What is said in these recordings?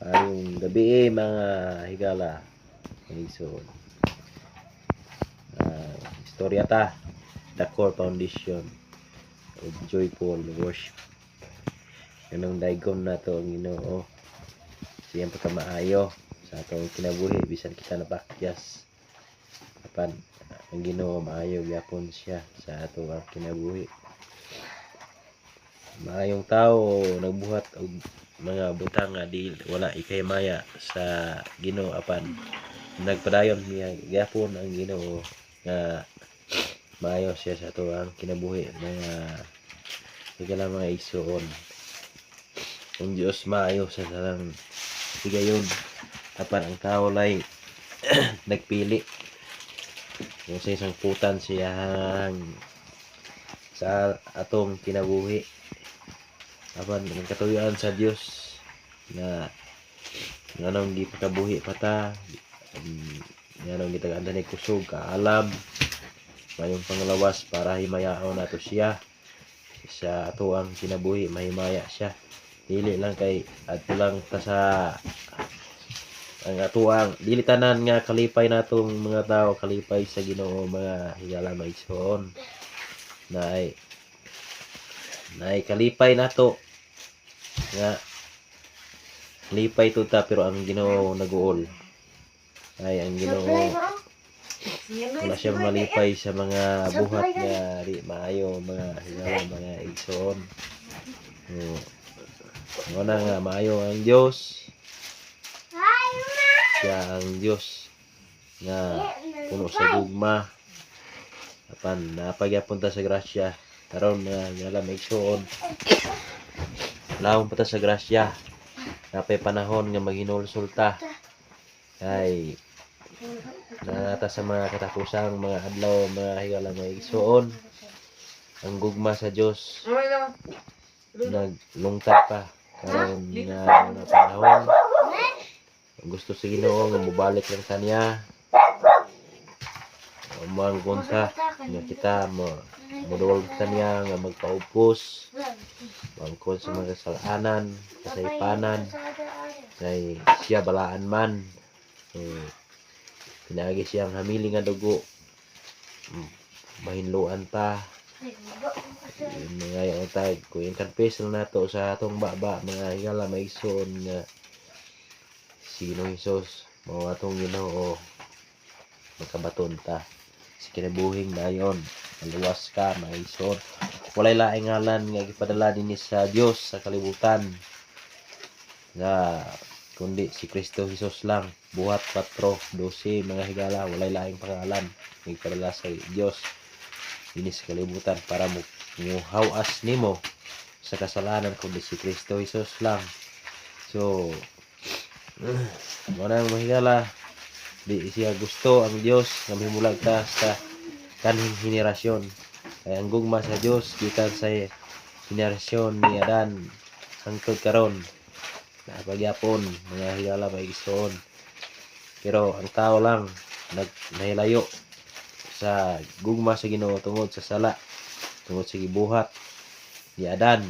Ayong gabi mga higala. Ison. Istorya ta. The Core Foundation of Joyful Worship. Ganong daigom na to ang Ginoo. Siyang pagkamaayo sa atong kinabuhi bisan kita napakyas. Apan ang Ginoo maayo gyapon siya sa atong kinabuhi. Maayong tao nagbuhat og mga butang nga di wala ikay-maya sa Ginoo, apan nagpadayon niya gyapon ang Ginoo nga maayo siya sa ato ang kinabuhi. Mga mga igsoon, ang Dios maayo sa talang higayon, apan ang tao lay nagpili kung sa isang putan siyang sa atong kinabuhi. Apan ang katuyuan sa Dios na nganong di pakabuhi pata, nganong gitagaan ni kusog kaalam mayong panglawas para himayaon nato siya sa ato ang kinabuhi, mahimaya siya. Dili lang kay adto lang ta sa ang atuang dili tanan nga kalipay natong mga tao kalipay sa Ginoo, mga higala maigsoon. Naay kalipay nato nga kalipay to ta, pero ang Ginoo nag-uol. Ay ang Ginoo wala siya malipay sa mga buhat nga di maayo, mga higala mga igsoon. Muna nga maayo ang Dios. Siya ang Dios nga puno sa gugma, apan napagyapon ta sa grasya karon nga higala maigsoon. Lawom pa ta sa grasya, napay panahon nga maghinulsol ta kay nata sa mga katapusang mga adlaw, mga higala maigsoon. Ang gugma sa Dios naglungtad pa karon nga panahon. Gusto sa Ginoo nga mobalik lang kaniya, manggunta nga kita modol kaniya nga magpaupos bangkod sa mga kasalanan, kasaypanan kay siya balaan man. Pinagi siyang hamili nga dugo, mahinluan ta mga yung tag kung confess lang nato sa atong baba, mga higala maigsoon nga si Ginoong Hesus mao atong Ginoo. Magkabaton ta sa kinabuhing dayon, maluwas ka maigsoon. Walay laing ngalan nga gipadala dinhi sa Dios sa kalibutan nga kundi si Kristo Hesus lang. Buhat 4:12 mga higala, walay laing pangalan gipadala sa Dios dinhi sa kalibutan para mo hawas nimo sa kasalanan kundi si Kristo Hesus lang. So wala mga higala, di siya gusto ang Dios nga mimulag ta sa kanhing henerasyon. Kaya ang gugma sa Dios gikan sa henerasyon ni Adan hangtod karon napagyapon mga higala maigsoon. Pero ang tao lang nahilayo sa gugma sa Ginoo tungod sa sala, tungod sa gibuhat ni Adan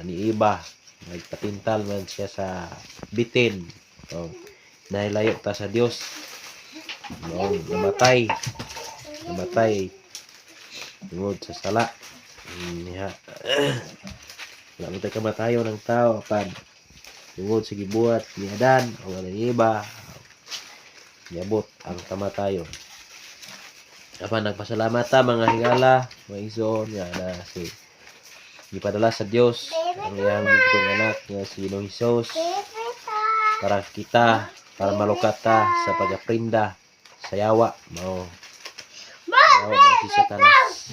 ni Eva. Nagpatintal man siya sa bitin. Nahilayo ta sa Dios, namatay tungod sa sala. Wala mo tayo kamatayon ng tao apan tungod sa gibuhat ni Adan o ni Eva, niabot ang kamatayon. Apan nagpasalamat ta mga higala maigsoon nga na si gipadala sa Dios ang iyang bugtong anak nga si Ginoong Hesus para kita, para malukat ta sa pagaprinda sa yawa mao si Satanas.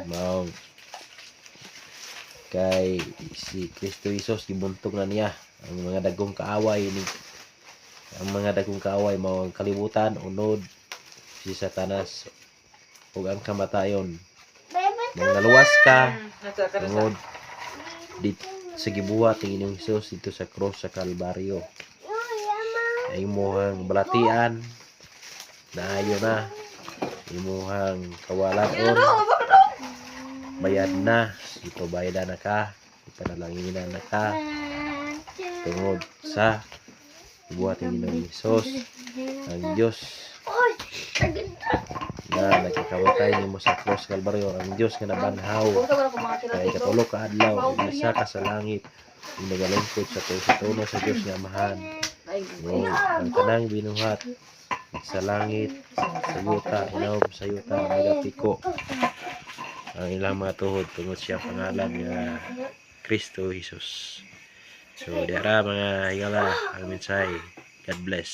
Mao kay si Kristo Hesus gibuntog na niya ang mga dagkong kaaway mao ang kalibutan, unod si Satanas ug ang kamatayon. Nang naluwas ka tungod di sa gibuhat ni Ginoong Hesus dito sa cross sa Kalbaryo, ay imuhang balatian naayo na, imuhang kawalaon bayad na, ito bayadan na ka, ipanalangin na ka tungod sa buhat ng Ginoong Hesus, ang Diyos na nagkakamatay nimo sa cross Kalbaryo, ang Diyos nga nabanhaw kay katulo ka adlaw isa ka sa langit ug nagalingkod sa trono sa Diyos nga Amahan. Ang tanang binuhat sa langit, sa yuta, ilawom sa yuta, nagapiko ang ilang mga tuhod tungod siya pangalan nga Kristo Jesus. So, diara mga higala ang mensahe. God bless.